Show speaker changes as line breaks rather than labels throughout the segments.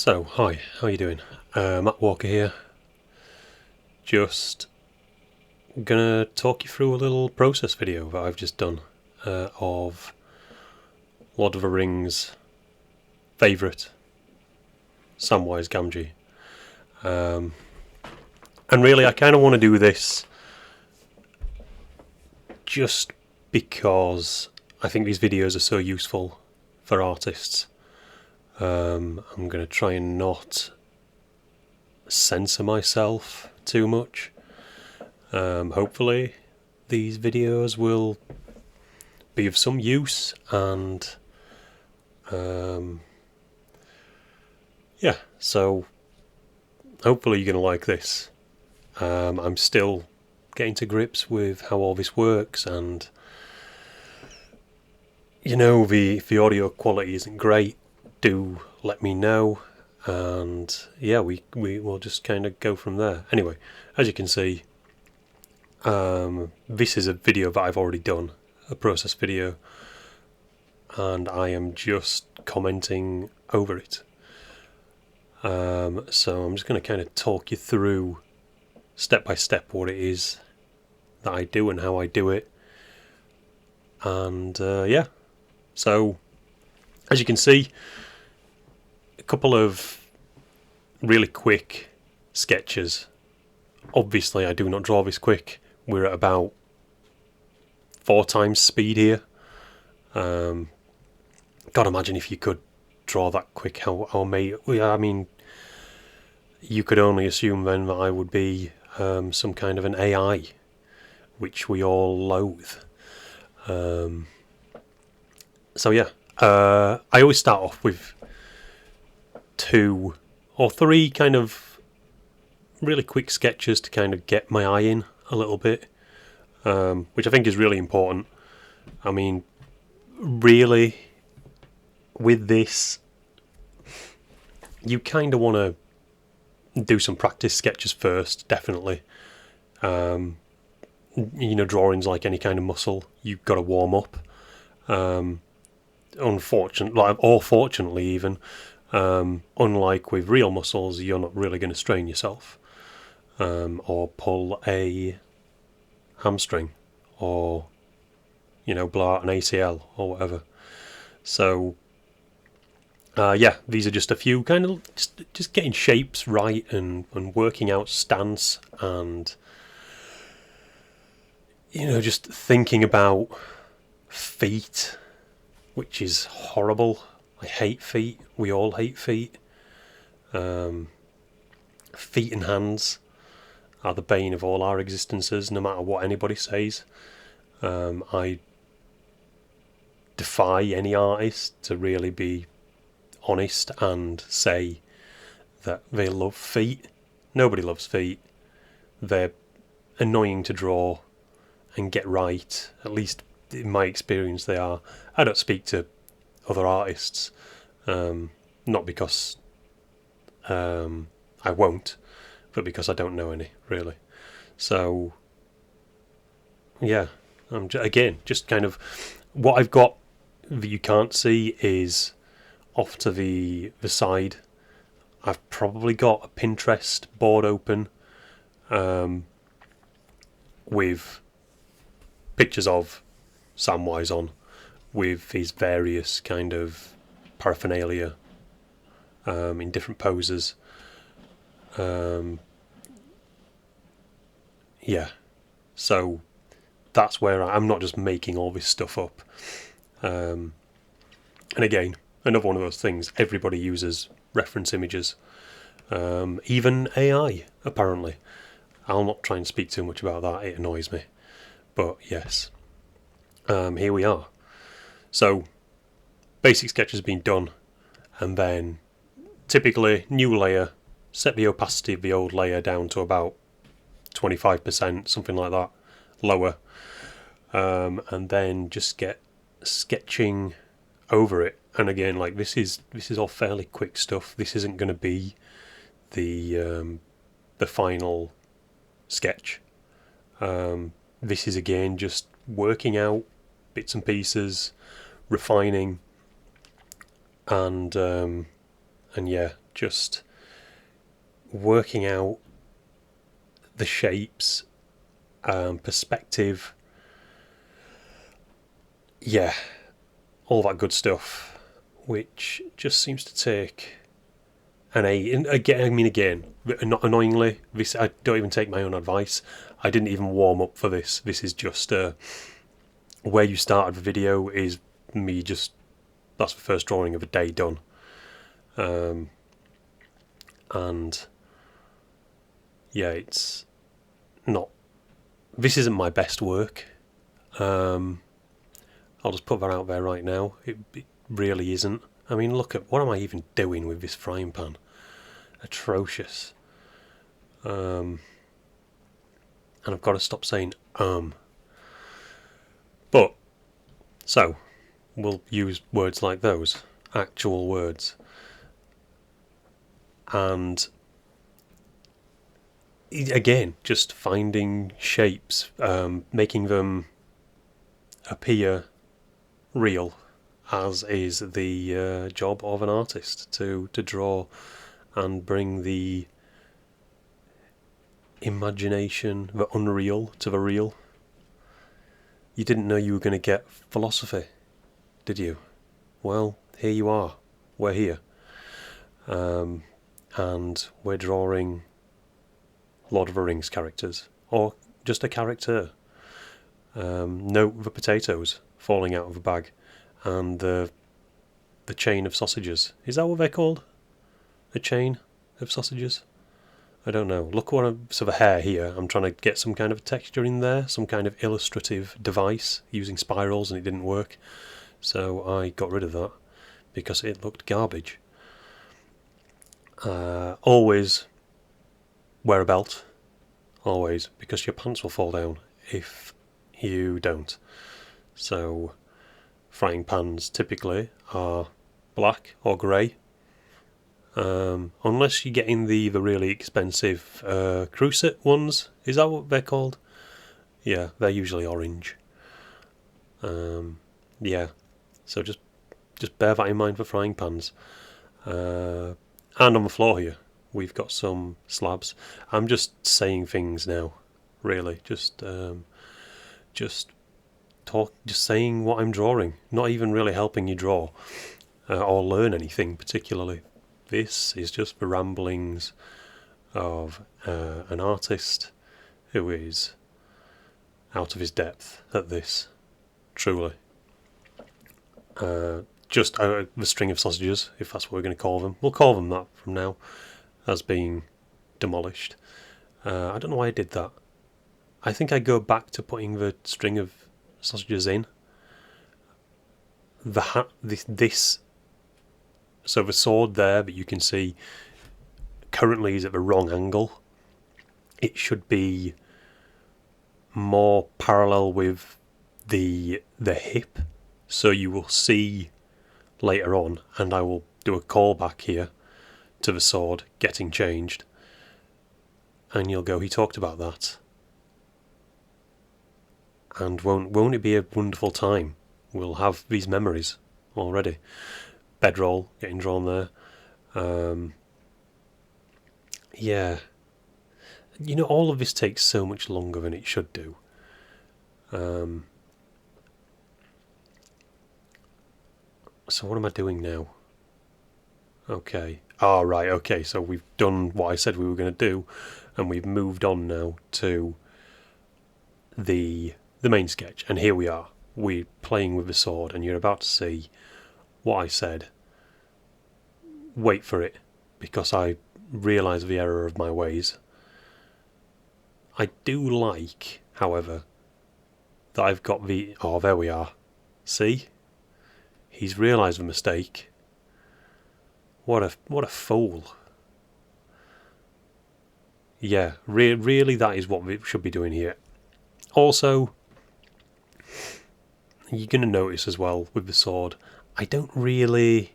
So, hi, how you doing? Matt Walker here. Just gonna talk you through a little process video that I've just done of Lord of the Rings favourite, Samwise Gamgee. And really, I kind of want to do this just because I think these videos are so useful for artists. I'm going to try and not censor myself too much. Hopefully these videos will be of some use, and yeah, so hopefully you're going to like this. I'm still getting to grips with how all this works, and the audio quality isn't great. Do let me know, and yeah, we will just kind of go from there. Anyway, as you can see, this is a video that I've already done, a process video, and I am just commenting over it. So I'm just going to kind of talk you through step by step what it is that I do and how I do it. And yeah, so as you can see, a couple of really quick sketches. Obviously I do not draw this quick. We're at about 4 times speed here. God, imagine if you could draw that quick. I mean, you could only assume then that I would be some kind of an AI, which we all loathe. So yeah, I always start off with 2 or 3 kind of really quick sketches to kind of get my eye in a little bit, which I think is really important. I mean, really, with this, you kind of want to do some practice sketches first, definitely. Drawing's like any kind of muscle, you've got to warm up. Fortunately even, unlike with real muscles, you're not really going to strain yourself, or pull a hamstring, or blow out an ACL or whatever. So yeah, these are just a few kind of just getting shapes right and working out stance, and just thinking about feet, which is horrible. I hate feet. We all hate feet. Feet and hands are the bane of all our existences, no matter what anybody says. I defy any artist to really be honest and say that they love feet. Nobody loves feet. They're annoying to draw and get right. At least in my experience they are. I don't speak to other artists, not because I won't, but because I don't know any, really. So yeah, again, just kind of what I've got that you can't see is off to the side. I've probably got a Pinterest board open with pictures of Samwise on, with his various kind of paraphernalia in different poses. Yeah, so that's where I'm not just making all this stuff up. And again, another one of those things, everybody uses reference images, even AI apparently. I'll not try and speak too much about that, it annoys me. But yes, here we are. So basic sketch has been done, and then typically new layer, set the opacity of the old layer down to about 25%, something like that, lower, and then just get sketching over it. And again, like this is all fairly quick stuff. This isn't going to be the final sketch. This is again just working out bits and pieces, refining, and yeah, just working out the shapes, perspective, yeah, all that good stuff, which just seems to take an A. And again, not annoyingly, this, I don't even take my own advice. I didn't even warm up for this. This is just where you started the video is me just, that's the first drawing of a day done. And yeah, it's not, this isn't my best work. I'll just put that out there right now. It really isn't. I mean, look at, what am I even doing with this frying pan? Atrocious. And I've got to stop saying But, so, we'll use words like those, actual words. And again, just finding shapes, making them appear real, as is the job of an artist, to draw and bring the imagination, the unreal, to the real. You didn't know you were going to get philosophy, did you? Well, here you are. We're here. And we're drawing Lord of the Rings characters, or just a character. Note the potatoes falling out of a bag, and the chain of sausages. Is that what they're called? A chain of sausages? I don't know. Look what so the hair here, I'm trying to get some kind of texture in there, some kind of illustrative device using spirals, and it didn't work. So I got rid of that because it looked garbage. Always wear a belt. Always, because your pants will fall down if you don't. So frying pans typically are black or grey. Unless you're getting the really expensive Cruciate ones. Is that what they're called? Yeah, they're usually orange. Yeah, so just bear that in mind for frying pans. And on the floor here, we've got some slabs. I'm just saying things now, really. Just saying what I'm drawing. Not even really helping you draw or learn anything particularly. This is just the ramblings of an artist who is out of his depth at this, truly. Just the string of sausages, if that's what we're going to call them. We'll call them that from now, as being demolished. I don't know why I did that. I think I go back to putting the string of sausages in. So the sword there, but you can see currently is at the wrong angle. It should be more parallel with the hip, so you will see later on, and I will do a callback here to the sword getting changed, and you'll go, he talked about that. And won't it be a wonderful time? We'll have these memories already. Bedroll getting drawn there. Yeah. You know, all of this takes so much longer than it should do. So what am I doing now? Okay. Right, okay, so we've done what I said we were going to do, and we've moved on now to the main sketch, and here we are. We're playing with the sword, and you're about to see what I said. Wait for it, because I realise the error of my ways. I do like, however, that I've got the... Oh, there we are. See? He's realised the mistake. What a fool. Yeah, really that is what we should be doing here. Also, you're going to notice as well with the sword, I don't really...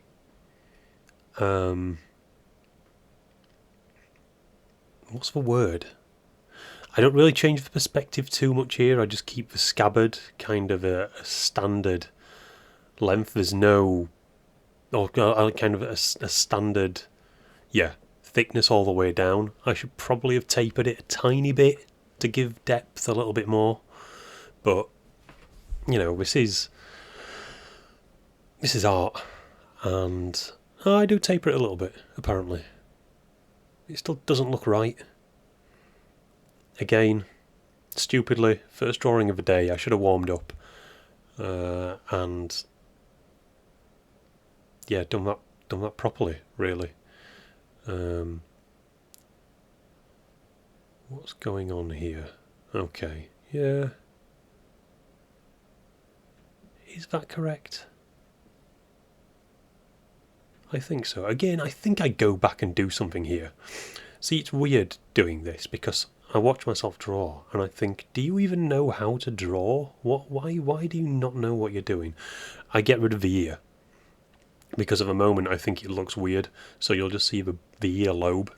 what's the word? I don't really change the perspective too much here. I just keep the scabbard kind of a standard length. There's no... Or kind of a standard... yeah, thickness all the way down. I should probably have tapered it a tiny bit to give depth a little bit more, but you know, this is art, and I do taper it a little bit. Apparently, it still doesn't look right. Again, stupidly, first drawing of the day, I should have warmed up, and yeah, done that properly, really. What's going on here? Okay, yeah. Is that correct? I think so. Again, I think I go back and do something here. See, it's weird doing this because I watch myself draw and I think, do you even know how to draw? Why do you not know what you're doing? I get rid of the ear because of a moment I think it looks weird, so you'll just see the ear lobe.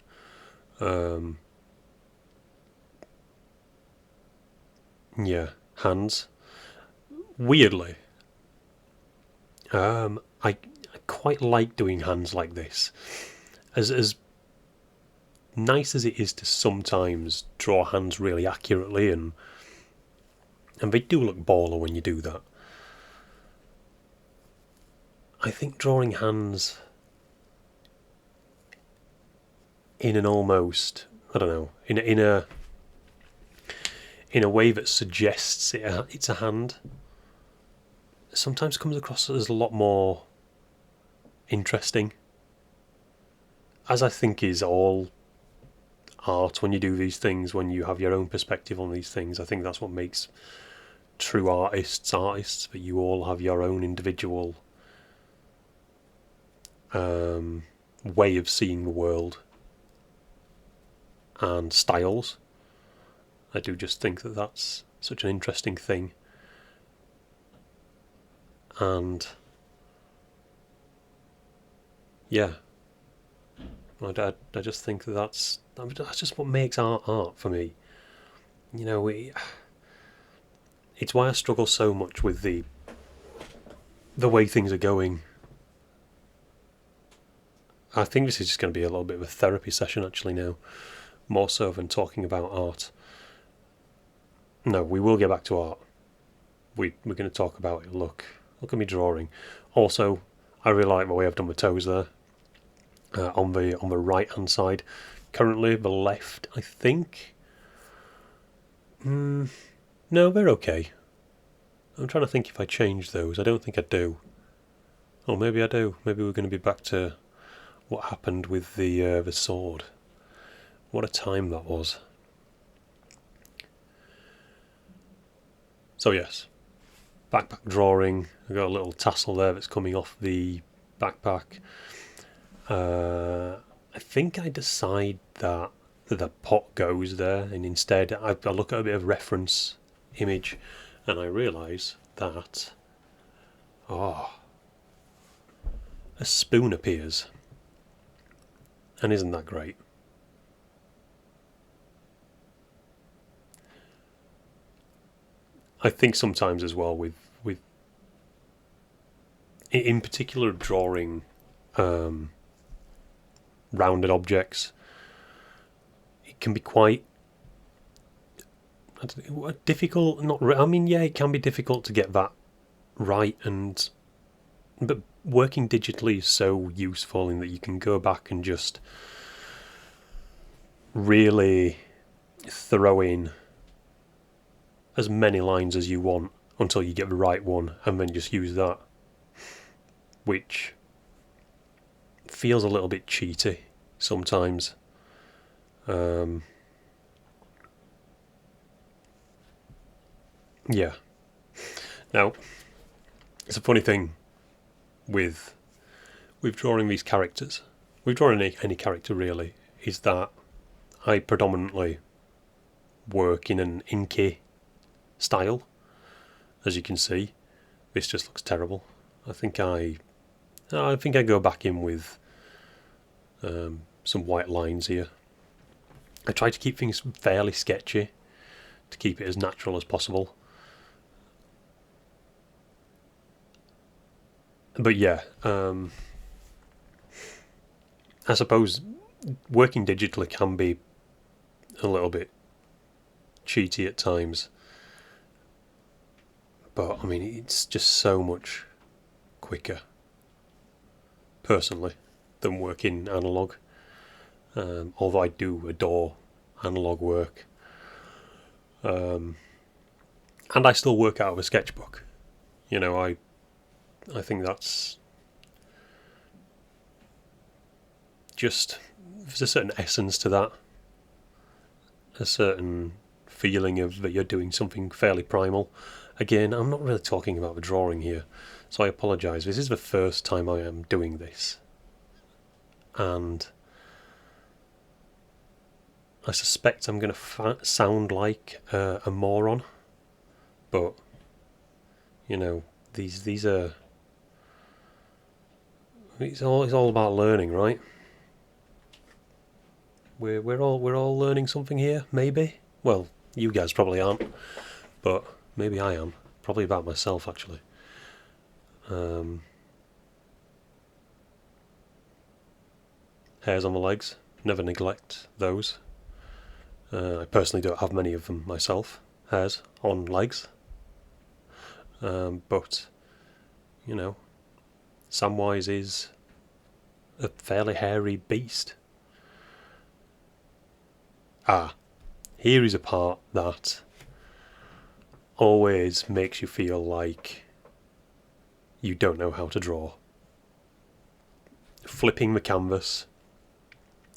Yeah, hands. Weirdly, I quite like doing hands like this. As nice as it is to sometimes draw hands really accurately, and they do look baller when you do that, I think drawing hands in an almost, I don't know, in a way that suggests it's a hand, sometimes comes across as a lot more interesting. As I think is all art when you do these things, when you have your own perspective on these things, I think that's what makes true artists, that you all have your own individual way of seeing the world and styles. I do just think that that's such an interesting thing, and yeah, I just think that that's just what makes art for me. You know, it's why I struggle so much with the way things are going. I think this is just going to be a little bit of a therapy session actually now, more so than talking about art. No, we will get back to art. We're going to talk about it. Look at me drawing. Also, I really like the way I've done my toes there. On the right hand side. Currently, the left, I think. No, they're okay. I'm trying to think if I change those. I don't think I do. Oh, maybe I do. Maybe we're going to be back to what happened with the sword. What a time that was. So yes, backpack drawing. I've got a little tassel there that's coming off the backpack. I think I decide that the pot goes there, and instead I look at a bit of reference image, and I realise that a spoon appears, and isn't that great? I think sometimes as well with in particular drawing rounded objects, it can be quite difficult. It can be difficult to get that right, but working digitally is so useful in that you can go back and just really throw in as many lines as you want until you get the right one, and then just use that, which feels a little bit cheaty sometimes. Yeah. Now, it's a funny thing with drawing these characters. With drawing any character really, is that I predominantly work in an inky style. As you can see, this just looks terrible. I think I go back in with some white lines here. I try to keep things fairly sketchy to keep it as natural as possible. But yeah, I suppose working digitally can be a little bit cheaty at times, but I mean, it's just so much quicker, personally, than working analog. Although I do adore analog work, and I still work out of a sketchbook. You know, I think that's just, there's a certain essence to that, a certain feeling of that you're doing something fairly primal. Again, I'm not really talking about the drawing here, so I apologise. This is the first time I am doing this, and I suspect I'm going to sound like a moron, but you know, these are, it's all about learning, right? We're all learning something here, maybe. Well, you guys probably aren't, but maybe I am. Probably about myself, actually. Hairs on the legs, never neglect those. I personally don't have many of them myself, hairs on legs. But, you know, Samwise is a fairly hairy beast. Here is a part that always makes you feel like you don't know how to draw. Flipping the canvas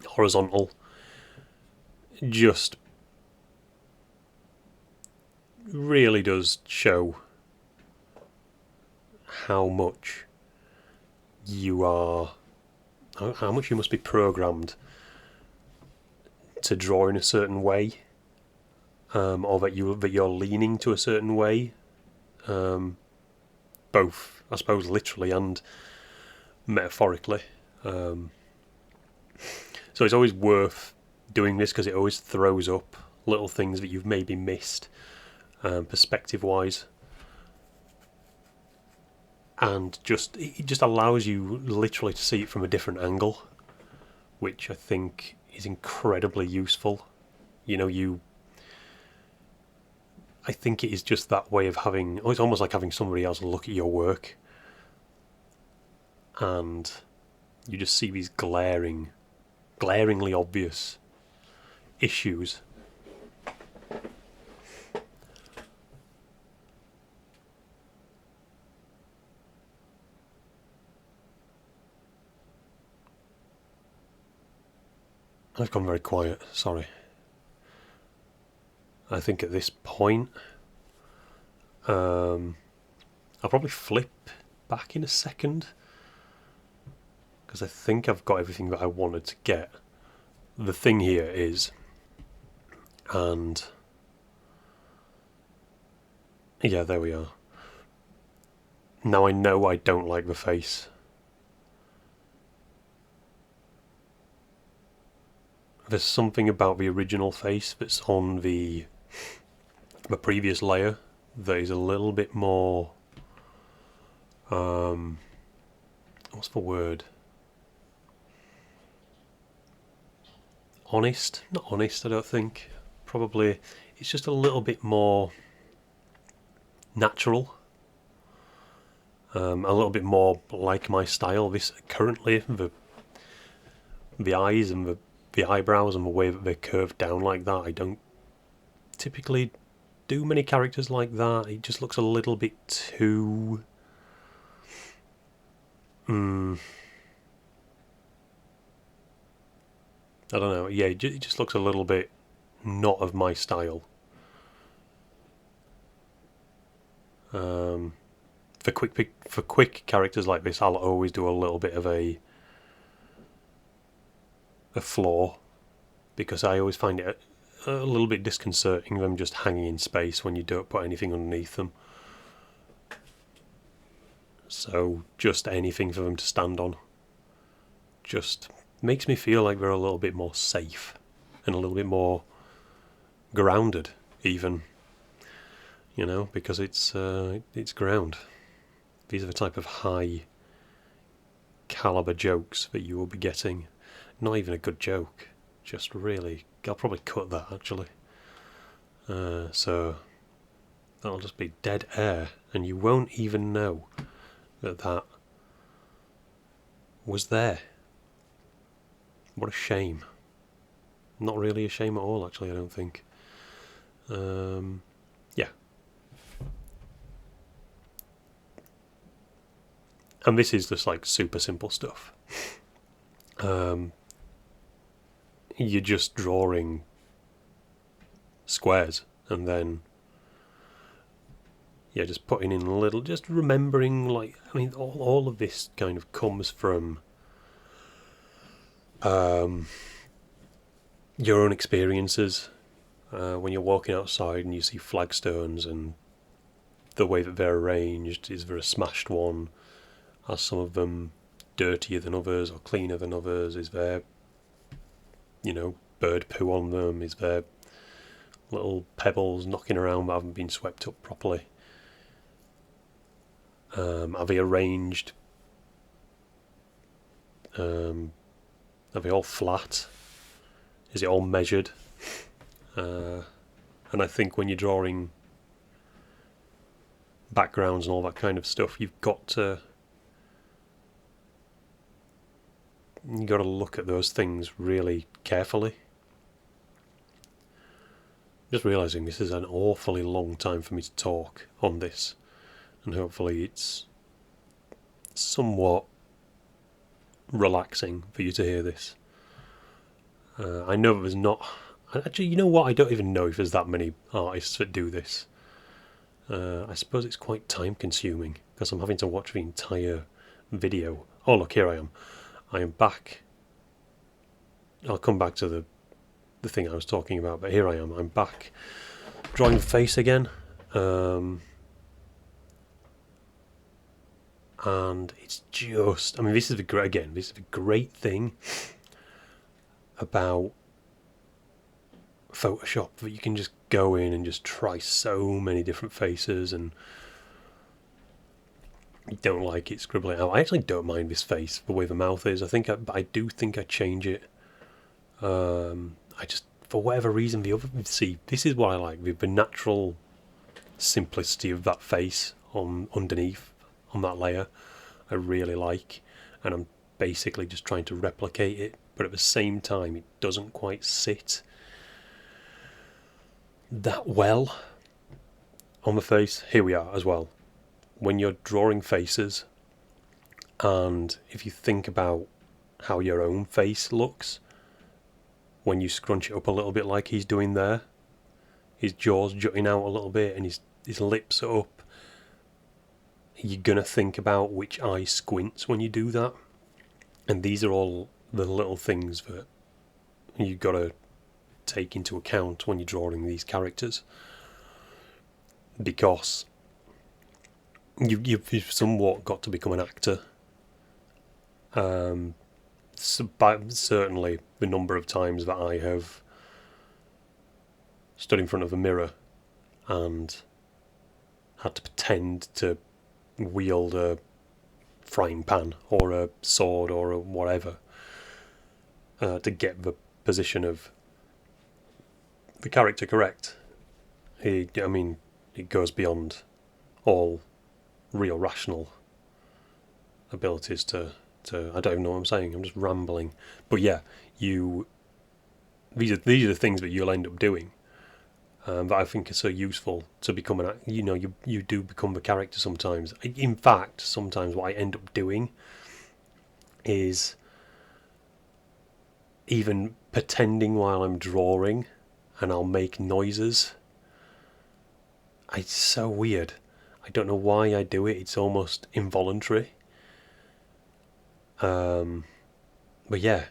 horizontal just really does show how much you must be programmed to draw in a certain way, or that you're leaning to a certain way, both, I suppose, literally and metaphorically. So it's always worth doing this because it always throws up little things that you've maybe missed, perspective-wise, and it just allows you literally to see it from a different angle, which I think is incredibly useful. You know, I think it is just that way of having, it's almost like having somebody else look at your work, and you just see these glaringly obvious issues. I've gone very quiet, sorry. I think at this point, I'll probably flip back in a second, because I think I've got everything that I wanted to get. The thing here is, and yeah, there we are. Now I know I don't like the face. There's something about the original face that's on the previous layer that is a little bit more, what's the word? Honest? Not honest, I don't think. Probably, it's just a little bit more natural. A little bit more like my style. This currently, the eyes and the eyebrows and the way that they're curved down like that, I don't typically do many characters like that. It just looks a little bit too I don't know. Yeah, it just looks a little bit not of my style. For quick characters like this, I'll always do a little bit of a flaw, because I always find it a little bit disconcerting them just hanging in space when you don't put anything underneath them. So just anything for them to stand on just makes me feel like they're a little bit more safe and a little bit more grounded, even, you know, because it's ground. These are the type of high caliber jokes that you will be getting. Not even a good joke. Just really, I'll probably cut that actually. So that'll just be dead air, and you won't even know that that was there. What a shame. Not really a shame at all, actually, I don't think. Yeah. And this is just like super simple stuff. You're just drawing squares and then just putting in a little, just remembering, like, I mean, all of this kind of comes from your own experiences. When you're walking outside and you see flagstones and the way that they're arranged, is there a smashed one? Are some of them dirtier than others or cleaner than others? Is there, bird poo on them? Is there little pebbles knocking around that haven't been swept up properly? Are they arranged? Are they all flat? Is it all measured? And I think when you're drawing backgrounds and all that kind of stuff, you've got to look at those things really carefully. Just realising this is an awfully long time for me to talk on this, and hopefully it's somewhat relaxing for you to hear this. I know that there's not... Actually, you know what? I don't even know if there's that many artists that do this. I suppose it's quite time consuming because I'm having to watch the entire video. Oh, look, here I am. I am back. I'll come back to the thing I was talking about, but here I am. I'm back drawing the face again. And it's just... I mean, this is the great thing about Photoshop, that you can just go in and just try so many different faces, and you don't like it, scribble it out. I actually don't mind this face, the way the mouth is. I do think I change it. I just, for whatever reason, this is what I like, the natural simplicity of that face underneath on that layer. I really like, and I'm basically just trying to replicate it, but at the same time it doesn't quite sit that well on the face. Here we are as well. When you're drawing faces, and if you think about how your own face looks, when you scrunch it up a little bit like he's doing there, his jaw's jutting out a little bit and his lips are up, you're going to think about which eye squints when you do that. And these are all the little things that you've got to take into account when you're drawing these characters, because you've somewhat got to become an actor. Certainly the number of times that I have stood in front of a mirror and had to pretend to wield a frying pan or a sword or a whatever to get the position of the character correct. It goes beyond all real rational abilities to I don't even know what I'm saying. I'm just rambling. But yeah, these are the things that you'll end up doing that I think are so useful to become you do become the character sometimes. In fact, sometimes what I end up doing is even pretending while I'm drawing, and I'll make noises. It's so weird. I don't know why I do it. It's almost involuntary. But yeah,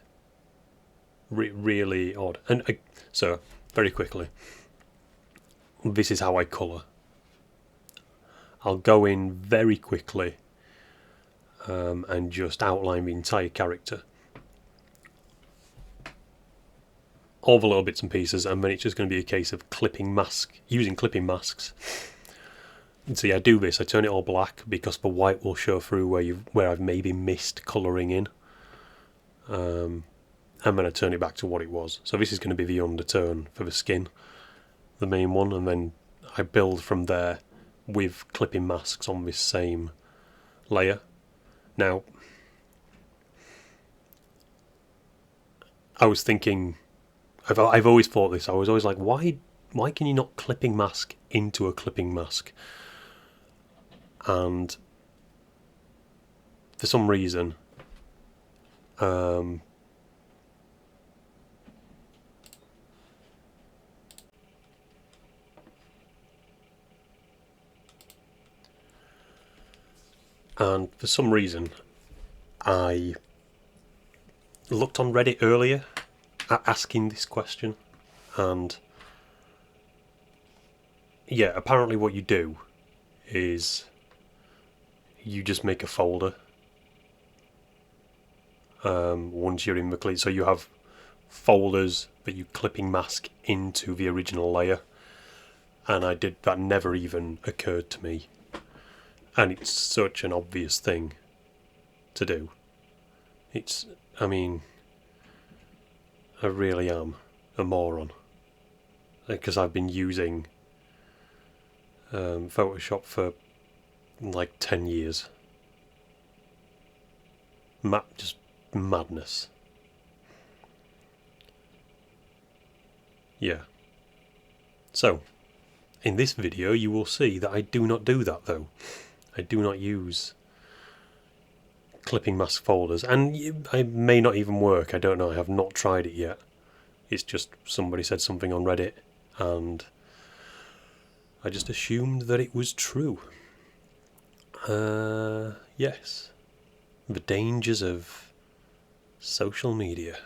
really odd. And so, very quickly, this is how I colour. I'll go in very quickly and just outline the entire character, all the little bits and pieces, and then it's just going to be a case of using clipping masks. And so yeah, I do this. I turn it all black because the white will show through where I've maybe missed colouring in. and then I turn it back to what it was. So this is going to be the undertone for the skin, the main one, and then I build from there with clipping masks on this same layer. Now, I was thinking, I've always thought this. I was always like, why can you not clipping mask into a clipping mask? And for some reason, and for some reason, I looked on Reddit earlier at asking this question, and yeah, apparently what you do is you just make a folder once you're in the clip. So you have folders that you clipping mask into the original layer, and I did that. Never even occurred to me, and it's such an obvious thing to do. I mean, I really am a moron, because I've been using Photoshop for like 10 years. Just madness. Yeah. So, in this video you will see that I do not do that though. I do not use clipping mask folders, and I may not even work. I don't know. I have not tried it yet. It's just somebody said something on Reddit, and I just assumed that it was true. Yes. The dangers of social media.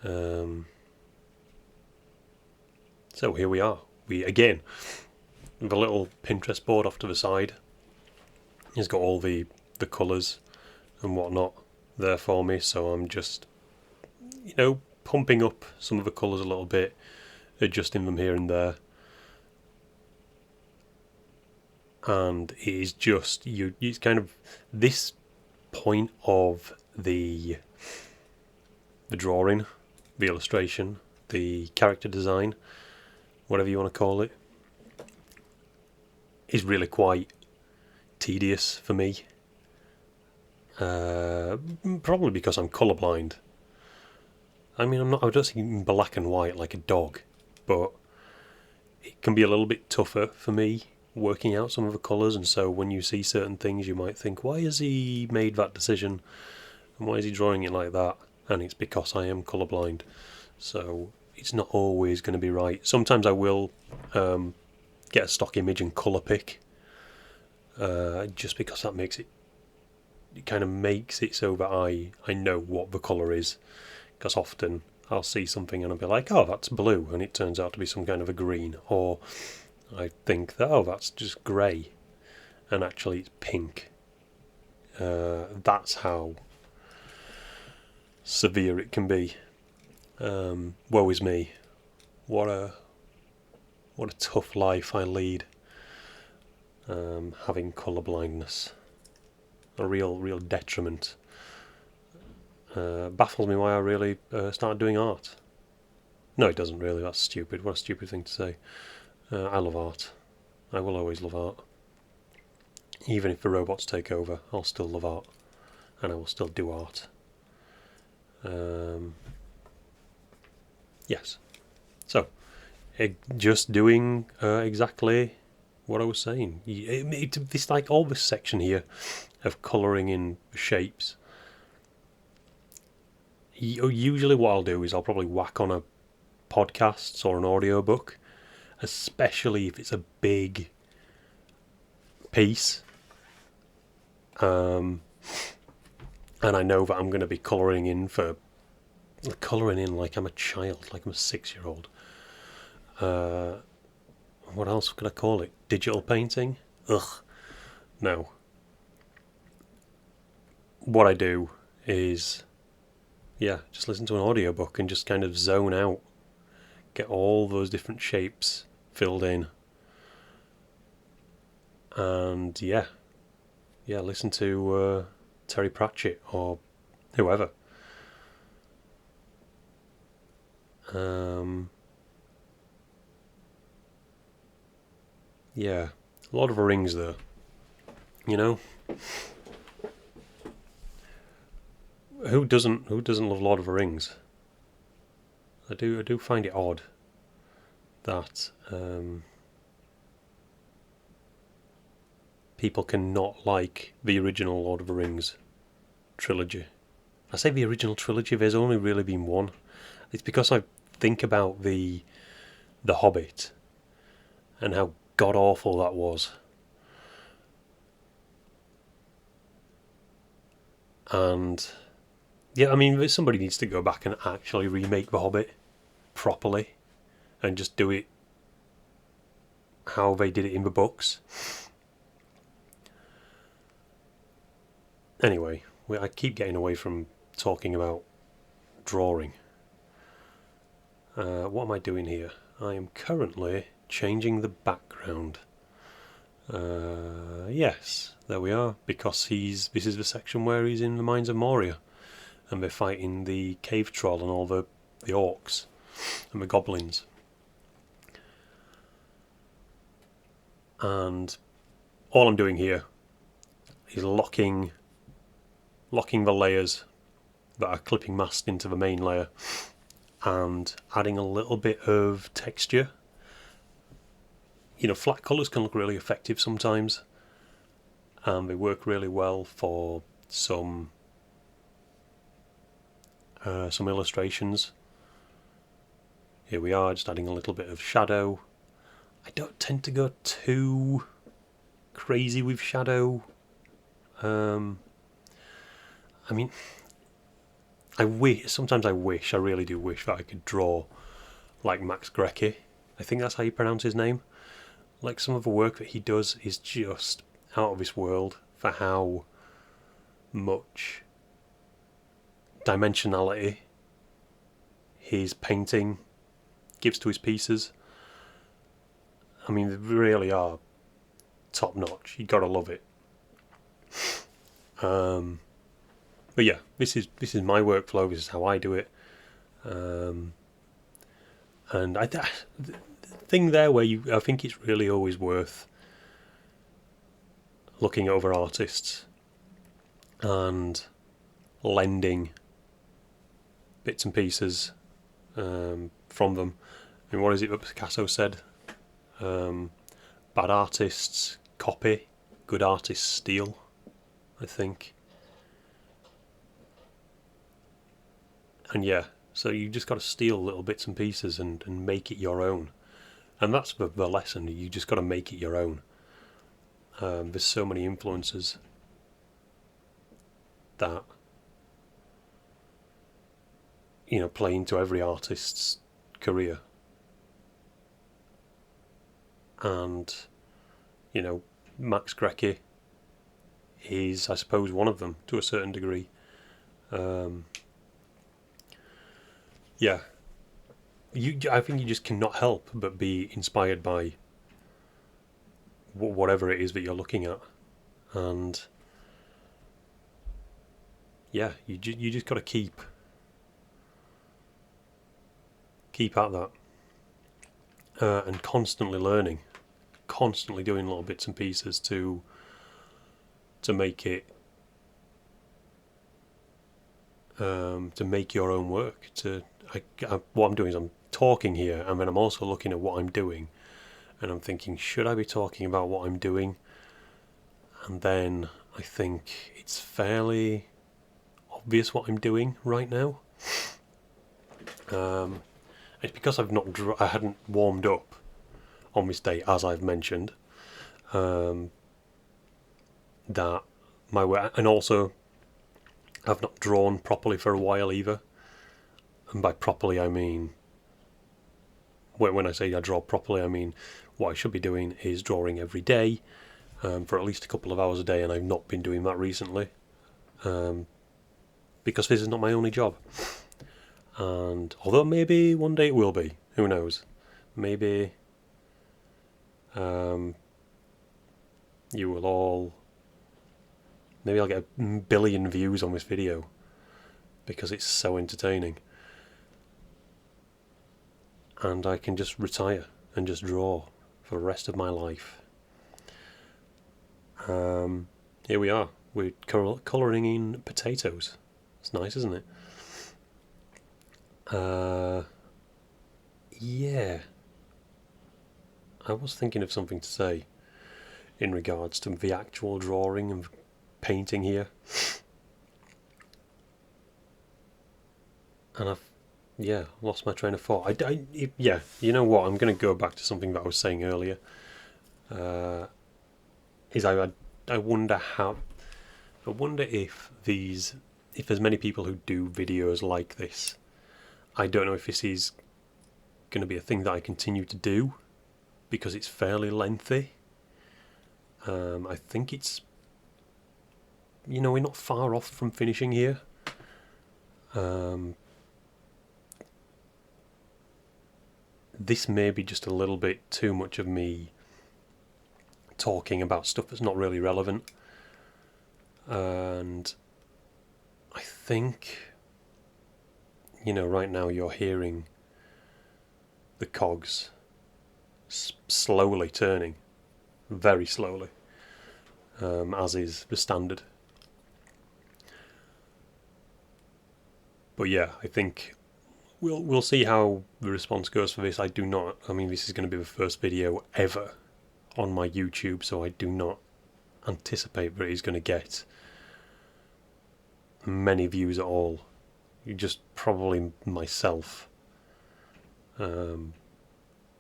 So here we are. Again, the little Pinterest board off to the side has got all the colours and whatnot there for me, so I'm just, pumping up some of the colours a little bit, adjusting them here and there. And it is just, it's kind of this point of the drawing, the illustration, the character design, whatever you want to call it, is really quite tedious for me. Probably because I'm colourblind. I mean, I don't see black and white like a dog, but it can be a little bit tougher for me working out some of the colours, and so when you see certain things you might think, why has he made that decision and why is he drawing it like that? And it's because I am colourblind, so it's not always going to be right. Sometimes I will get a stock image and colour pick, just because that makes it kind of makes it so that I know what the colour is, because often I'll see something and I'll be like, oh, that's blue, and it turns out to be some kind of a green, or I think that, oh, that's just grey, and actually it's pink. That's how severe it can be. Woe is me. What a tough life I lead. Having colour blindness, a real detriment. Baffles me why I really started doing art. No, it doesn't really. That's stupid. What a stupid thing to say. I love art. I will always love art. Even if the robots take over, I'll still love art, and I will still do art. Yes. So, just doing exactly what I was saying. It's like all this section here of colouring in shapes. Usually what I'll do is I'll probably whack on a podcast or an audiobook, especially if it's a big piece. And I know that I'm going to be colouring in like I'm a child, like I'm a 6-year-old. What else could I call it? Digital painting? Ugh. No. What I do is, just listen to an audiobook and just kind of zone out. Get all those different shapes filled in. And listen to Terry Pratchett or whoever. Yeah, Lord of the Rings though. You know, who doesn't love Lord of the Rings? I do find it odd that people cannot like the original Lord of the Rings trilogy. I say the original trilogy. There's only really been one. It's because I think about the Hobbit and how god awful that was. And yeah, I mean, somebody needs to go back and actually remake The Hobbit properly and just do it how they did it in the books. Anyway, I keep getting away from talking about drawing. What am I doing here? I am currently changing the background. Yes, there we are, because this is the section where he's in the Mines of Moria and they're fighting the cave troll and all the orcs and the goblins. And all I'm doing here is locking the layers that are clipping masked into the main layer and adding a little bit of texture. You know, flat colours can look really effective sometimes, and they work really well for some illustrations. Here we are, just adding a little bit of shadow. I don't tend to go too crazy with shadow. I mean, I really do wish that I could draw like Max Grecki. I think that's how you pronounce his name. Like, some of the work that he does is just out of this world for how much dimensionality his painting gives to his pieces. I mean, they really are top notch. You gotta love it. But yeah, this is my workflow. This is how I do it. And the thing there where I think it's really always worth looking at other artists and lending bits and pieces from them. I mean, what is it that Picasso said? Bad artists copy, good artists steal, I think. And yeah, so you just got to steal little bits and pieces and make it your own. And that's the lesson. You just got to make it your own. There's so many influences that, you know, play into every artist's career. And, you know, Max Grecki is, I suppose, one of them to a certain degree. Yeah, I think you just cannot help but be inspired by whatever it is that you're looking at, and yeah, you just got to keep at that, and constantly learning, constantly doing little bits and pieces to make it, to make your own work. What I'm doing is I'm talking here, and then I'm also looking at what I'm doing, and I'm thinking, should I be talking about what I'm doing? And then I think it's fairly obvious what I'm doing right now. It's because I hadn't warmed up on this day, as I've mentioned, that my work, and also I've not drawn properly for a while either. And by properly, I mean, when I say I draw properly, I mean what I should be doing is drawing every day, for at least a couple of hours a day, and I've not been doing that recently, because this is not my only job. And although maybe one day it will be, who knows? Maybe you will all, maybe I'll get a billion views on this video because it's so entertaining. and I can just retire and just draw for the rest of my life. Here we are. We're colouring in potatoes. It's nice, isn't it? Yeah. I was thinking of something to say in regards to the actual drawing and painting here. And I've, lost my train of thought. You know what? I'm going to go back to something that I was saying earlier. I wonder if there's many people who do videos like this. I don't know if this is going to be a thing that I continue to do because it's fairly lengthy. I think it's, we're not far off from finishing here. This may be just a little bit too much of me talking about stuff that's not really relevant. And I think, right now you're hearing the cogs slowly turning, very slowly, as is the standard. But yeah, I think we'll see how the response goes for this. This is going to be the first video ever on my YouTube, so I do not anticipate that it's going to get many views at all. Just probably myself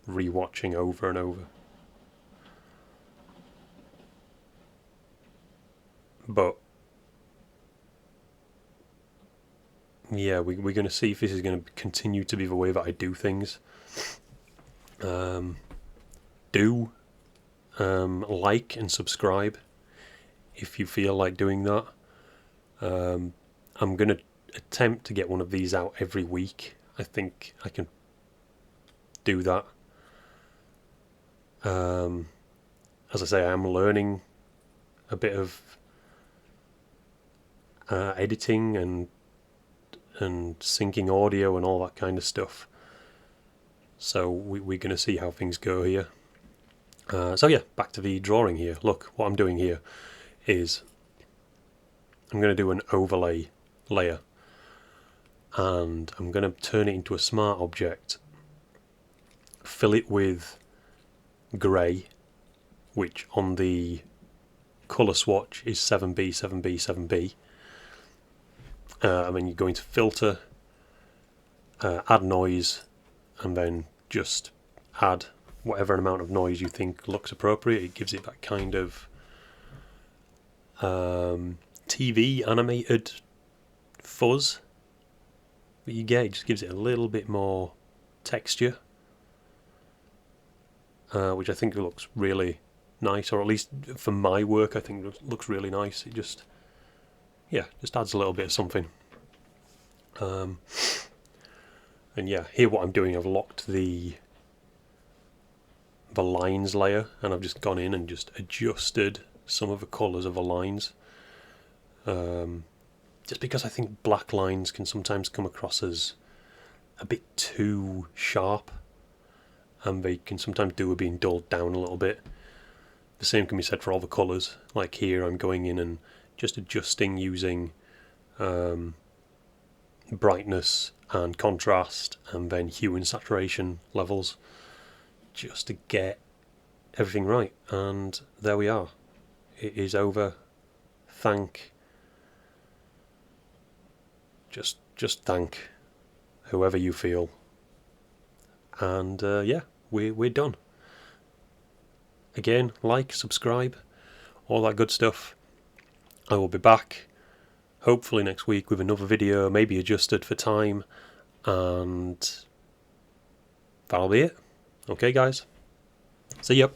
rewatching over and over. But yeah, we're going to see if this is going to continue to be the way that I do things. Like and subscribe if you feel like doing that. I'm going to attempt to get one of these out every week. I think I can do that. As I say, I am learning a bit of editing and syncing audio and all that kind of stuff. So we're going to see how things go here. Back to the drawing here. Look, what I'm doing here is I'm going to do an overlay layer, and I'm going to turn it into a smart object, fill it with grey, which on the colour swatch is 7B, 7B, 7B. And then you go into filter, add noise, and then just add whatever amount of noise you think looks appropriate. It gives it that kind of TV animated fuzz that you get. It just gives it a little bit more texture, which I think looks really nice, or at least for my work I think it looks really nice. It just adds a little bit of something. And here what I'm doing, I've locked the lines layer, and I've just gone in and just adjusted some of the colours of the lines, just because I think black lines can sometimes come across as a bit too sharp, and they can sometimes do with being dulled down a little bit. The same can be said for all the colours. Like here I'm going in and just adjusting using brightness and contrast, and then hue and saturation levels, just to get everything right. And there we are. It is over. Just thank whoever you feel. And we're done. Again, like, subscribe, all that good stuff. I will be back hopefully next week with another video, maybe adjusted for time, and that'll be it. Okay guys, see ya.